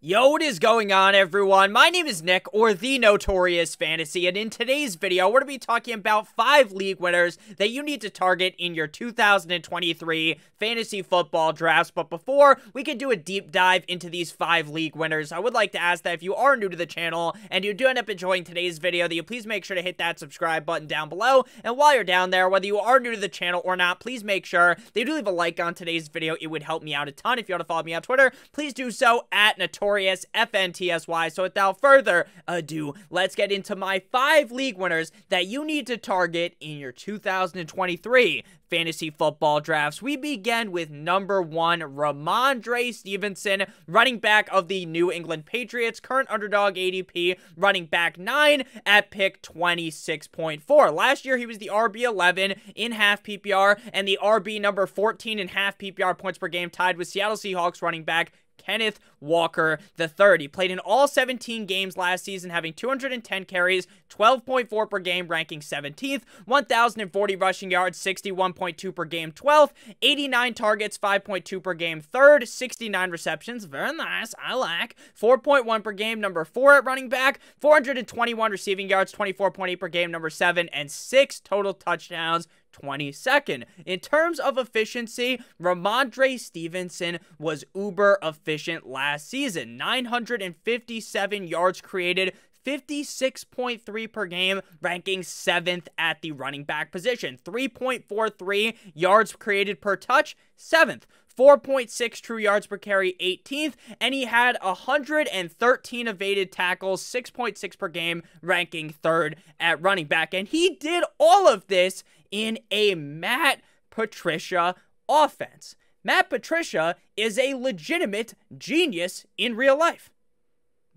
Yo, what is going on, everyone? My name is Nick, or the Notorious Fantasy, and in today's video, we're going to be talking about 5 league winners that you need to target in your 2023 fantasy football drafts. But before we can do a deep dive into these 5 league winners, I would like to ask that if you are new to the channel and you do end up enjoying today's video, that you please make sure to hit that subscribe button down below. And while you're down there, whether you are new to the channel or not, please make sure that you do leave a like on today's video. It would help me out a ton. If you want to follow me on Twitter, please do so at NotoriousFantasy. So without further ado, let's get into my 5 league winners that you need to target in your 2023 fantasy football drafts. We begin with number 1, Rhamondre Stevenson, running back of the New England Patriots, current underdog ADP, running back 9 at pick 26.4. Last year, he was the RB11 in half PPR and the RB number 14 in half PPR points per game, tied with Seattle Seahawks running back Kenneth Walker III. He played in all 17 games last season, having 210 carries, 12.4 per game, ranking 17th, 1,040 rushing yards, 61.2 per game, 12th, 89 targets, 5.2 per game, 3rd, 69 receptions, very nice, I like, 4.1 per game, number 4 at running back, 421 receiving yards, 24.8 per game, number 7, and 6 total touchdowns, 22nd. In terms of efficiency, Rhamondre Stevenson was uber efficient last season. 957 yards created, 56.3 per game, ranking 7th at the running back position. 3.43 yards created per touch, 7th. 4.6 true yards per carry, 18th, and he had 113 evaded tackles, 6.6 per game, ranking 3rd at running back. And he did all of this in a Matt Patricia offense. Matt Patricia is a legitimate genius in real life.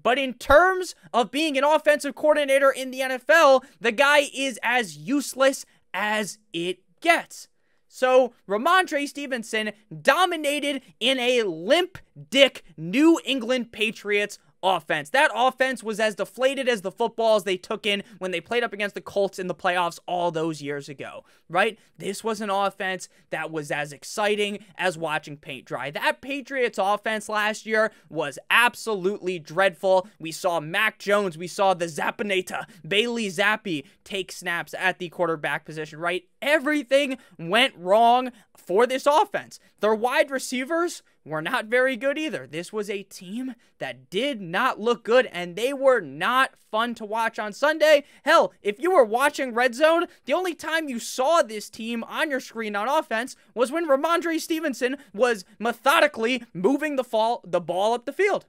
But in terms of being an offensive coordinator in the NFL, the guy is as useless as it gets. So, Rhamondre Stevenson dominated in a limp dick New England Patriots offense. That offense was as deflated as the footballs they took in when they played up against the Colts in the playoffs all those years ago, right? This was an offense that was as exciting as watching paint dry. That Patriots offense last year was absolutely dreadful. We saw Mac Jones, we saw the Zappinator, Bailey Zappi take snaps at the quarterback position, right? Everything went wrong for this offense. Their wide receivers were not very good either. This was a team that did not look good, and they were not fun to watch on Sunday. Hell, if you were watching Red Zone, the only time you saw this team on your screen on offense was when Rhamondre Stevenson was methodically moving the ball up the field.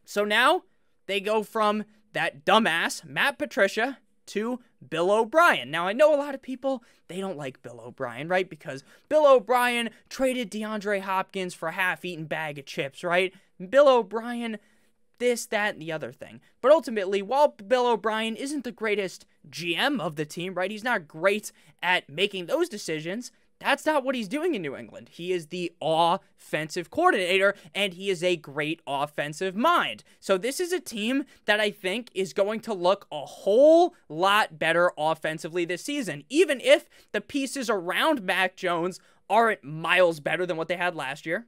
So now they go from that dumbass Matt Patricia to Bill O'Brien. Now, I know a lot of people, they don't like Bill O'Brien, right? Because Bill O'Brien traded DeAndre Hopkins for a half-eaten bag of chips, right? Bill O'Brien, this, that, and the other thing. But ultimately, while Bill O'Brien isn't the greatest GM of the team, right? He's not great at making those decisions. That's not what he's doing in New England. He is the offensive coordinator, and he is a great offensive mind. So this is a team that I think is going to look a whole lot better offensively this season, even if the pieces around Mac Jones aren't miles better than what they had last year.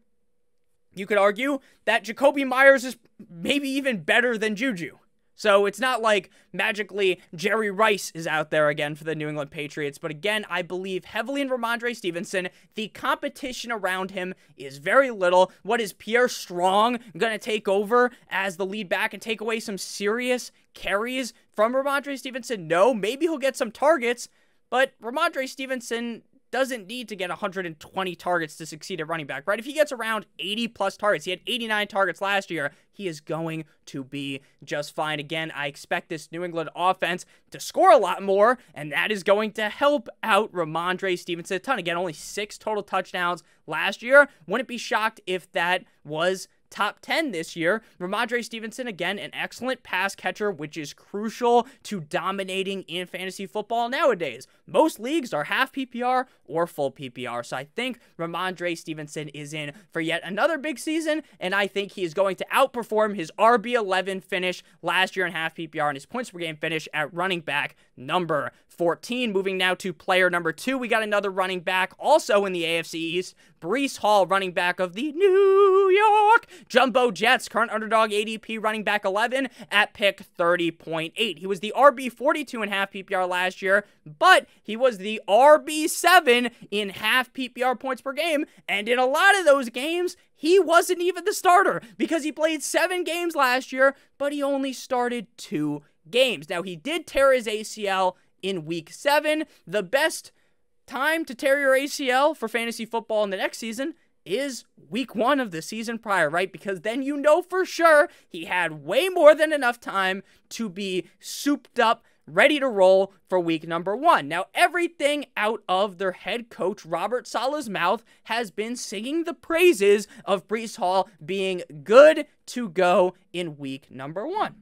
You could argue that Jacoby Myers is maybe even better than Juju. So it's not like magically Jerry Rice is out there again for the New England Patriots. But again, I believe heavily in Rhamondre Stevenson. The competition around him is very little. What is Pierre Strong going to take over as the lead back and take away some serious carries from Rhamondre Stevenson? No, maybe he'll get some targets, but Rhamondre Stevenson doesn't need to get 120 targets to succeed at running back, right? If he gets around 80 plus targets, he had 89 targets last year, he is going to be just fine. Again, I expect this New England offense to score a lot more, and that is going to help out Rhamondre Stevenson a ton. Again, only 6 total touchdowns last year. Wouldn't be shocked if that was top 10 this year. Rhamondre Stevenson, again, an excellent pass catcher, which is crucial to dominating in fantasy football nowadays. Most leagues are half PPR or full PPR, so I think Rhamondre Stevenson is in for yet another big season, and I think he is going to outperform his RB11 finish last year in half PPR and his points per game finish at running back number 14. Moving now to player number 2, we got another running back also in the AFC East, Breece Hall, running back of the New York Jumbo Jets, current underdog ADP, running back 11 at pick 30.8. He was the RB 42.5 PPR last year, but he was the RB 7 in half PPR points per game, and in a lot of those games, he wasn't even the starter because he played 7 games last year, but he only started 2 games. Now, he did tear his ACL in week 7. The best time to tear your ACL for fantasy football in the next season is week 1 of the season prior, right? Because then you know for sure he had way more than enough time to be souped up, ready to roll for week number 1. Now, everything out of their head coach, Robert Saleh's mouth, has been singing the praises of Breece Hall being good to go in week number 1.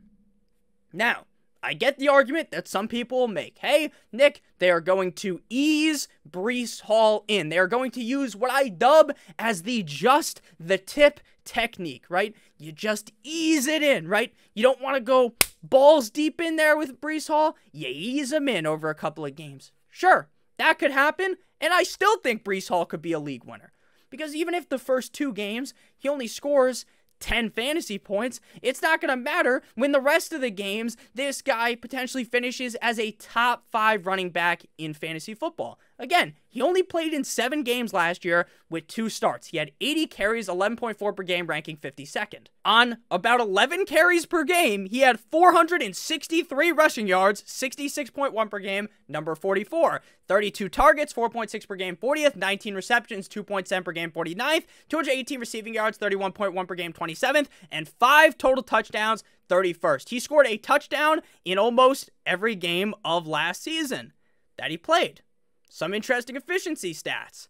Now, I get the argument that some people will make. Hey, Nick, they are going to ease Breece Hall in. They are going to use what I dub as the tip technique, right? You just ease it in, right? You don't want to go balls deep in there with Breece Hall. You ease him in over a couple of games. Sure, that could happen, and I still think Breece Hall could be a league winner. Because even if the first 2 games, he only scores 10 fantasy points, it's not going to matter when the rest of the games, this guy potentially finishes as a top 5 running back in fantasy football. Again, he only played in 7 games last year with 2 starts. He had 80 carries, 11.4 per game, ranking 52nd. On about 11 carries per game, he had 463 rushing yards, 66.1 per game, number 44. 32 targets, 4.6 per game, 40th. 19 receptions, 2.7 per game, 49th. 218 receiving yards, 31.1 per game, 27th. And 5 total touchdowns, 31st. He scored a touchdown in almost every game of last season that he played. Some interesting efficiency stats.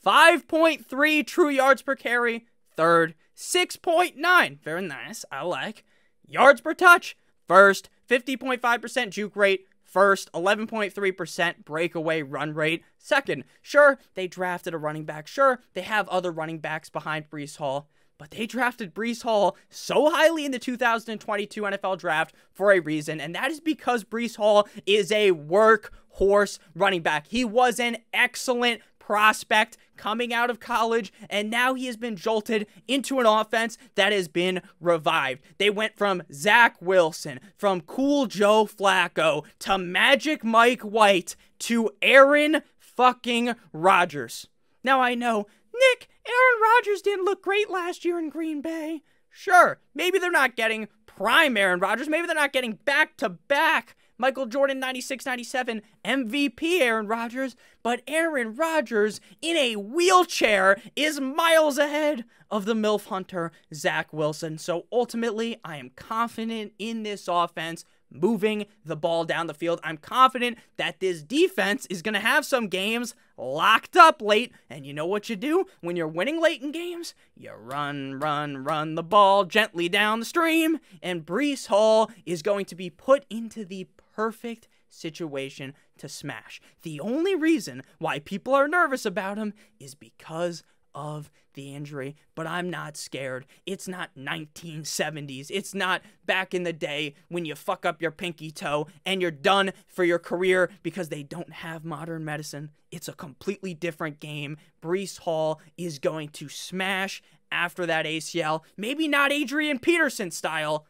5.3 true yards per carry, 3rd. 6.9, very nice, I like. Yards per touch, 1st. 50.5% juke rate, 1st. 11.3% breakaway run rate, 2nd. Sure, they drafted a running back. Sure, they have other running backs behind Breece Hall. But they drafted Breece Hall so highly in the 2022 NFL Draft for a reason, and that is because Breece Hall is a workhorse running back. He was an excellent prospect coming out of college, and now he has been jolted into an offense that has been revived. They went from Zach Wilson, from Cool Joe Flacco, to Magic Mike White, to Aaron fucking Rodgers. Now I know, Nick, Aaron Rodgers didn't look great last year in Green Bay. Sure, maybe they're not getting prime Aaron Rodgers. Maybe they're not getting back-to-back Michael Jordan 96-97 MVP Aaron Rodgers. But Aaron Rodgers in a wheelchair is miles ahead of the MILF Hunter, Zach Wilson. So ultimately, I am confident in this offense moving the ball down the field. I'm confident that this defense is going to have some games locked up late. And you know what you do when you're winning late in games? You run the ball gently down the stream. And Breece Hall is going to be put into the perfect situation to smash. The only reason why people are nervous about him is because of the injury, but I'm not scared. It's not 1970s. It's not back in the day when you fuck up your pinky toe and you're done for your career because they don't have modern medicine. It's a completely different game. Breece Hall is going to smash after that ACL. Maybe not Adrian Peterson style,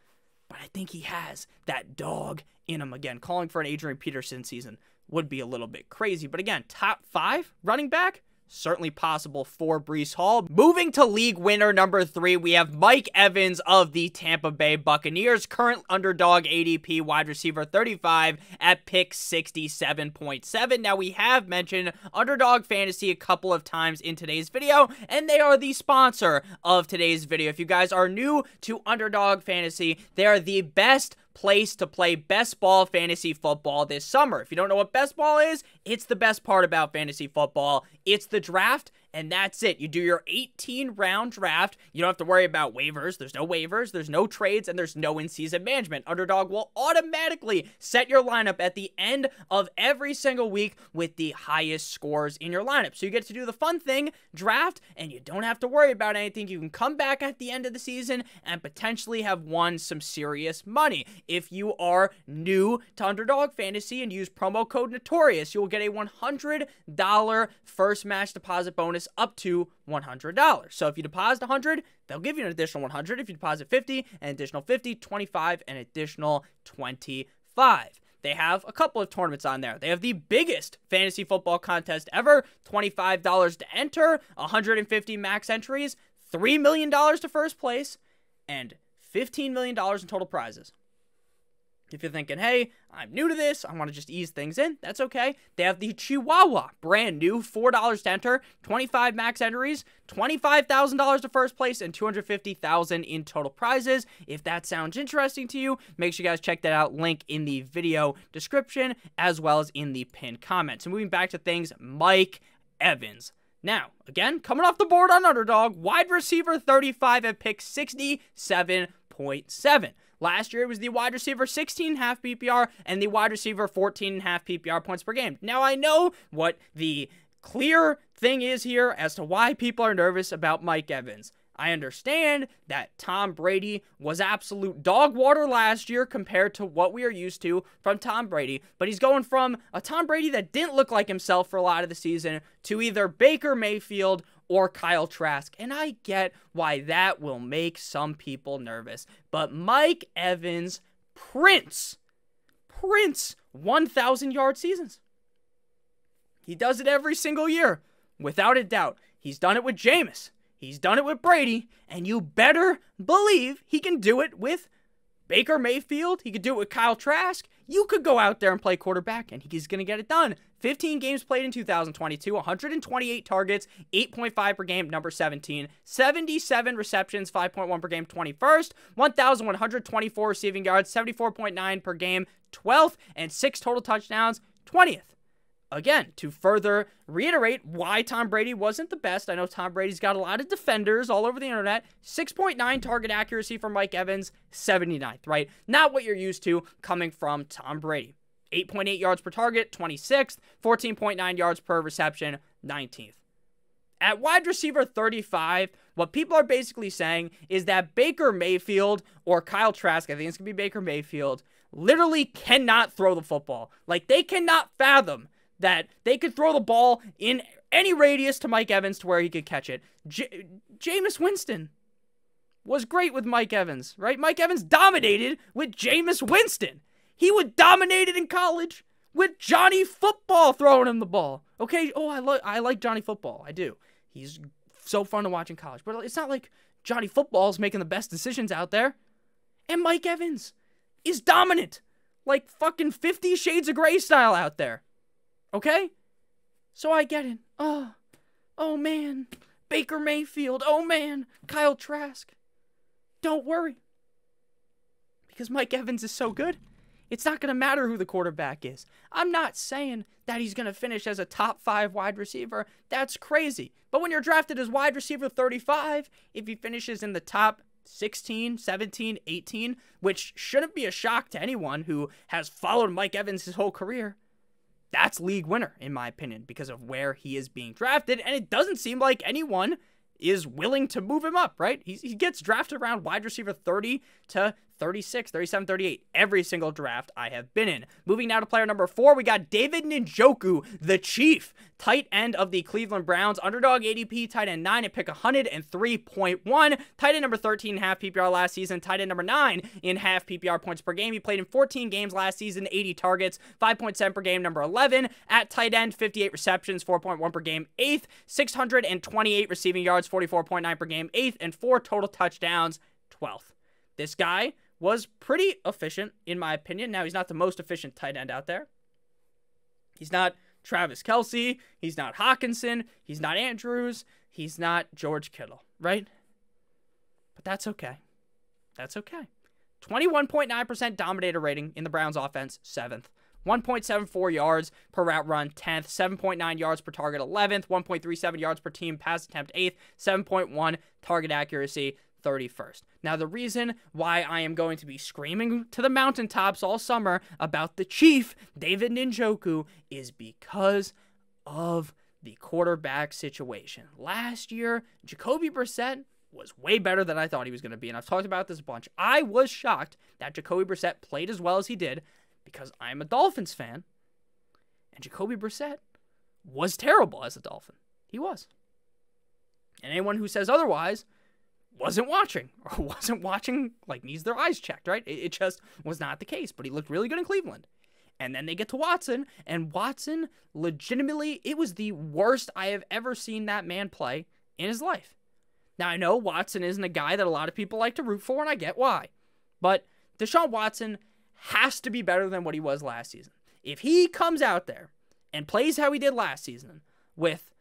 but I think he has that dog in him. Again, calling for an Adrian Peterson season would be a little bit crazy, but again, top 5 running back, certainly possible for Breece Hall. Moving to league winner number 3, we have Mike Evans of the Tampa Bay Buccaneers, current underdog ADP, wide receiver 35 at pick 67.7. Now, we have mentioned Underdog Fantasy a couple of times in today's video, and they are the sponsor of today's video. If you guys are new to Underdog Fantasy, they are the best place to play best ball fantasy football this summer. If you don't know what best ball is, it's the best part about fantasy football. It's the draft, and that's it. You do your 18-round draft. You don't have to worry about waivers. There's no waivers, there's no trades, and there's no in-season management. Underdog will automatically set your lineup at the end of every single week with the highest scores in your lineup. So you get to do the fun thing, draft, and you don't have to worry about anything. You can come back at the end of the season and potentially have won some serious money. If you are new to Underdog Fantasy and use promo code Notorious, you will get a $100 first match deposit bonus bonus up to $100. So if you deposit $100, they'll give you an additional $100. If you deposit $50, an additional $50, $25, an additional $25. They have a couple of tournaments on there. They have the biggest fantasy football contest ever, $25 to enter, 150 max entries, $3 million to first place, and $15 million in total prizes. If you're thinking, hey, I'm new to this, I want to just ease things in, that's okay. They have the Chihuahua, brand new, $4 to enter, 25 max entries, $25,000 to first place, and $250,000 in total prizes. If that sounds interesting to you, make sure you guys check that out. Link in the video description, as well as in the pinned comment. So moving back to things, Mike Evans. Now, again, coming off the board on Underdog, wide receiver 35 at pick 67.7. Last year, it was the wide receiver 16.5 PPR and the wide receiver 14.5 PPR points per game. Now, I know what the clear thing is here as to why people are nervous about Mike Evans. I understand that Tom Brady was absolute dog water last year compared to what we are used to from Tom Brady, but he's going from a Tom Brady that didn't look like himself for a lot of the season to either Baker Mayfield or Kyle Trask, and I get why that will make some people nervous. But Mike Evans, Prince, 1,000-yard seasons. He does it every single year, without a doubt. He's done it with Jameis. He's done it with Brady, and you better believe he can do it with Baker Mayfield. He could do it with Kyle Trask. You could go out there and play quarterback, and he's going to get it done. 15 games played in 2022, 128 targets, 8.5 per game, number 17. 77 receptions, 5.1 per game, 21st. 1,124 receiving yards, 74.9 per game, 12th. And 6 total touchdowns, 20th. Again, to further reiterate why Tom Brady wasn't the best, I know Tom Brady's got a lot of defenders all over the internet. 6.9 target accuracy for Mike Evans, 79th, right? Not what you're used to coming from Tom Brady. 8.8 yards per target, 26th. 14.9 yards per reception, 19th. At wide receiver 35, what people are basically saying is that Baker Mayfield or Kyle Trask, I think it's going to be Baker Mayfield, literally cannot throw the football. Like, they cannot fathom that they could throw the ball in any radius to Mike Evans to where he could catch it. Jameis Winston was great with Mike Evans, right? Mike Evans dominated with Jameis Winston. He would dominate it in college with Johnny Football throwing him the ball. Okay, I like Johnny Football. I do. He's so fun to watch in college. But it's not like Johnny Football's making the best decisions out there. And Mike Evans is dominant. Like fucking 50 Shades of Grey style out there. Okay? So I get it. Oh man. Baker Mayfield. Oh man. Kyle Trask. Don't worry. Because Mike Evans is so good, it's not going to matter who the quarterback is. I'm not saying that he's going to finish as a top 5 wide receiver. That's crazy. But when you're drafted as wide receiver 35, if he finishes in the top 16, 17, 18, which shouldn't be a shock to anyone who has followed Mike Evans his whole career, that's league winner, in my opinion, because of where he is being drafted, and it doesn't seem like anyone is willing to move him up, right? He gets drafted around wide receiver 30 to 36, 37, 38, every single draft I have been in. Moving now to player number 4, we got David Njoku, the Chief, tight end of the Cleveland Browns, underdog ADP, tight end 9 at pick 103.1, tight end number 13 in half PPR last season, tight end number 9 in half PPR points per game. He played in 14 games last season, 80 targets, 5.7 per game, number 11 at tight end, 58 receptions, 4.1 per game, 8th, 628 receiving yards, 44.9 per game, 8th, and 4 total touchdowns, 12th. This guy was pretty efficient, in my opinion. Now, he's not the most efficient tight end out there. He's not Travis Kelce. He's not Hawkinson. He's not Andrews. He's not George Kittle, right? But that's okay. That's okay. 21.9% dominator rating in the Browns offense, 7th. 1.74 yards per route run, 10th. 7.9 yards per target, 11th. 1.37 yards per team pass attempt, 8th. 7.1 target accuracy, 31st. Now, the reason why I am going to be screaming to the mountaintops all summer about the Chief, David Njoku, is because of the quarterback situation. Last year, Jacoby Brissett was way better than I thought he was going to be, and I've talked about this a bunch. I was shocked that Jacoby Brissett played as well as he did because I'm a Dolphins fan, and Jacoby Brissett was terrible as a Dolphin. He was. And anyone who says otherwise wasn't watching, or wasn't watching, like, needs their eyes checked, right? It just was not the case, but he looked really good in Cleveland. And then they get to Watson, and Watson, legitimately, it was the worst I have ever seen that man play in his life. Now, I know Watson isn't a guy that a lot of people like to root for, and I get why. But Deshaun Watson has to be better than what he was last season. If he comes out there and plays how he did last season, with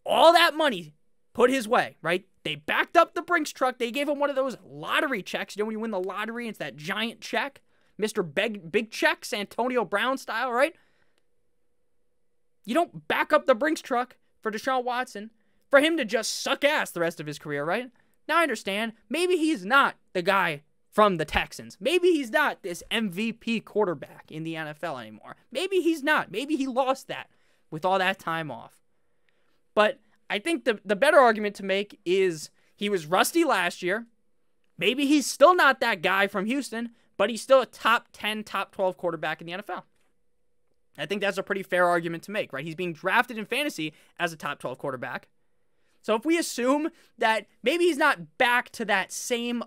all that money put his way, right? They backed up the Brinks truck. They gave him one of those lottery checks. You know when you win the lottery, it's that giant check? Mr. Big Checks, Antonio Brown style, right? You don't back up the Brinks truck for Deshaun Watson for him to just suck ass the rest of his career, right? Now I understand. Maybe he's not the guy from the Texans. Maybe he's not this MVP quarterback in the NFL anymore. Maybe he's not. Maybe he lost that with all that time off. But I think the better argument to make is he was rusty last year. Maybe he's still not that guy from Houston, but he's still a top 10, top 12 quarterback in the NFL. I think that's a pretty fair argument to make, right? He's being drafted in fantasy as a top 12 quarterback. So if we assume that maybe he's not back to that same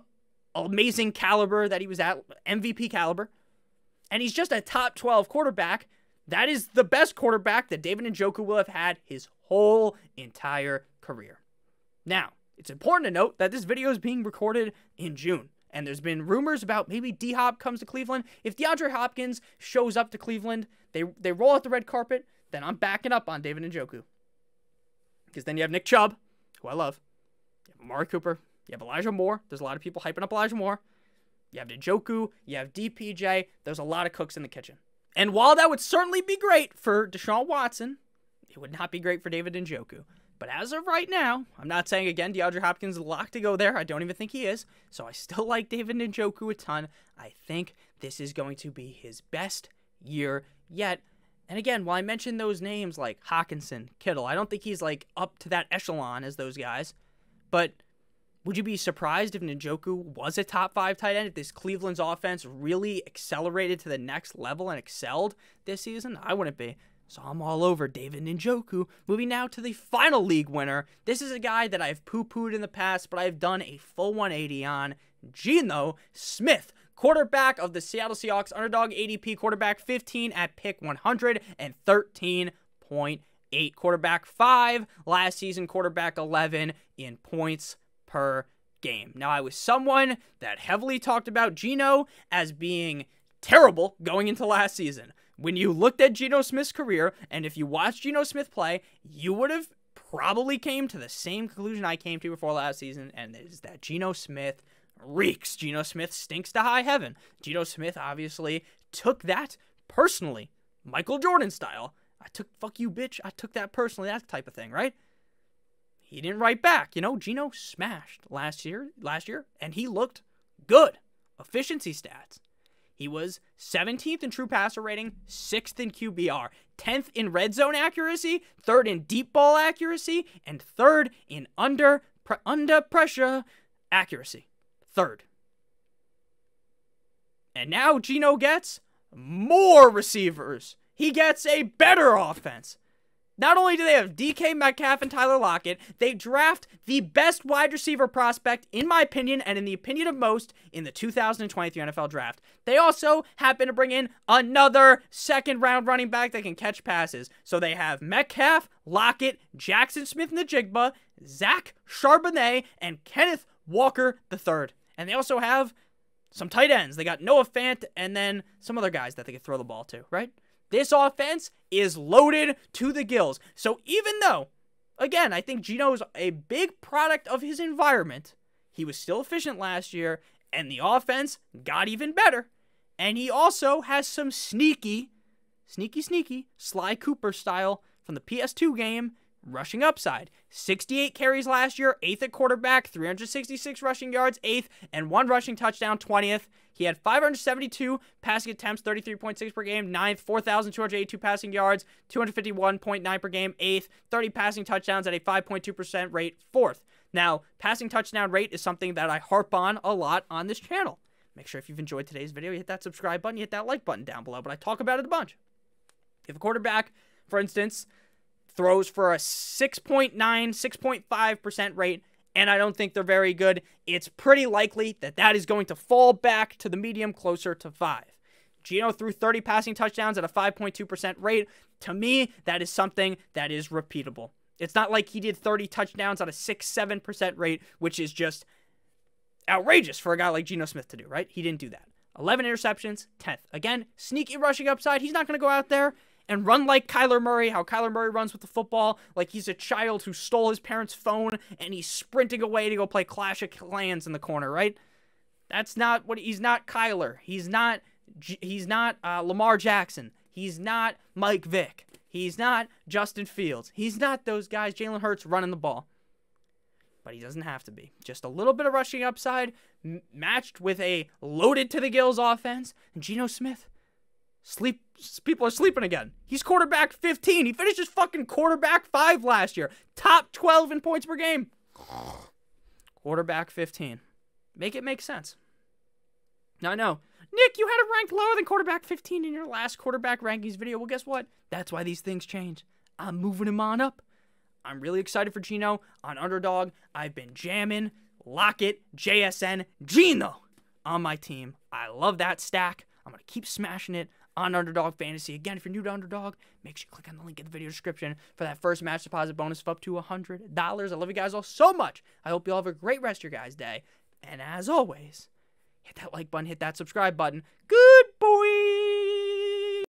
amazing caliber that he was at, MVP caliber, and he's just a top 12 quarterback, that is the best quarterback that David Njoku will have had his whole entire career. Now, it's important to note that this video is being recorded in June. And there's been rumors about maybe D-Hop comes to Cleveland. If DeAndre Hopkins shows up to Cleveland, they roll out the red carpet, then I'm backing up on David Njoku. Because then you have Nick Chubb, who I love. You have Amari Cooper. You have Elijah Moore. There's a lot of people hyping up Elijah Moore. You have Njoku. You have DPJ. There's a lot of cooks in the kitchen. And while that would certainly be great for Deshaun Watson, it would not be great for David Njoku. But as of right now, I'm not saying, again, DeAndre Hopkins is locked to go there. I don't even think he is. So I still like David Njoku a ton. I think this is going to be his best year yet. And again, while I mentioned those names like Hawkinson, Kittle, I don't think he's like up to that echelon as those guys. But would you be surprised if Njoku was a top 5 tight end, if this Cleveland's offense really accelerated to the next level and excelled this season? I wouldn't be. So I'm all over David Njoku. Moving now to the final league winner. This is a guy that I've poo-pooed in the past, but I've done a full 180 on. Geno Smith, quarterback of the Seattle Seahawks, underdog ADP, quarterback 15 at pick 113.8. Quarterback 5 last season, quarterback 11 in points per game. Now, I was someone that heavily talked about Geno as being terrible going into last season. When you looked at Geno Smith's career, and if you watched Geno Smith play, you would have probably came to the same conclusion I came to before last season, and it is that Geno Smith reeks. Geno Smith stinks to high heaven. Geno Smith obviously took that personally, Michael Jordan style. Fuck you, bitch. I took that personally, that type of thing, right? He didn't write back. You know, Geno smashed last year, and he looked good. Efficiency stats. He was 17th in true passer rating, 6th in QBR, 10th in red zone accuracy, 3rd in deep ball accuracy, and 3rd in under pressure accuracy. 3rd. And now Geno gets more receivers. He gets a better offense. Not only do they have DK Metcalf and Tyler Lockett, they draft the best wide receiver prospect, in my opinion, and in the opinion of most, in the 2023 NFL Draft. They also happen to bring in another second-round running back that can catch passes. So they have Metcalf, Lockett, Jackson Smith-Njigba, Zach Charbonnet, and Kenneth Walker III. And they also have some tight ends. They got Noah Fant and then some other guys that they can throw the ball to, right? This offense is loaded to the gills. So even though, again, I think Geno's a big product of his environment, he was still efficient last year, and the offense got even better. And he also has some sneaky, Sly Cooper style from the PS2 game, rushing upside. 68 carries last year, 8th at quarterback, 366 rushing yards, 8th, and 1 rushing touchdown, 20th. He had 572 passing attempts, 33.6 per game, 9th, 4,282 passing yards, 251.9 per game, 8th, 30 passing touchdowns at a 5.2% rate, 4th. Now, passing touchdown rate is something that I harp on a lot on this channel. Make sure if you've enjoyed today's video, you hit that subscribe button, you hit that like button down below, but I talk about it a bunch. If a quarterback, for instance, throws for a 6.9, 6.5% rate, and I don't think they're very good. It's pretty likely that that is going to fall back to the medium, closer to 5. Geno threw 30 passing touchdowns at a 5.2% rate. To me, that is something that is repeatable. It's not like he did 30 touchdowns at a 6-7% rate, which is just outrageous for a guy like Geno Smith to do, right? He didn't do that. 11 interceptions, 10th. Again, sneaky rushing upside. He's not going to go out there and run like Kyler Murray, how Kyler Murray runs with the football, like he's a child who stole his parents' phone and he's sprinting away to go play Clash of Clans in the corner, right? That's not what he's not. Kyler. He's not Lamar Jackson. He's not Mike Vick. He's not Justin Fields. He's not those guys. Jalen Hurts running the ball. But he doesn't have to be. Just a little bit of rushing upside matched with a loaded to the gills offense. And Geno Smith, people are sleeping again. He's quarterback 15. He finished his fucking quarterback 5 last year. Top 12 in points per game. Quarterback 15. Make it make sense. No, I know. Nick, you had it ranked lower than quarterback 15 in your last quarterback rankings video. Well, guess what? That's why these things change. I'm moving him on up. I'm really excited for Geno on Underdog. I've been jamming Lockett, JSN, Geno on my team. I love that stack. I'm going to keep smashing it on Underdog Fantasy. Again, if you're new to Underdog, make sure you click on the link in the video description for that first match deposit bonus of up to $100. I love you guys all so much. I hope you all have a great rest of your guys' day. And as always, hit that like button, hit that subscribe button. Good boy.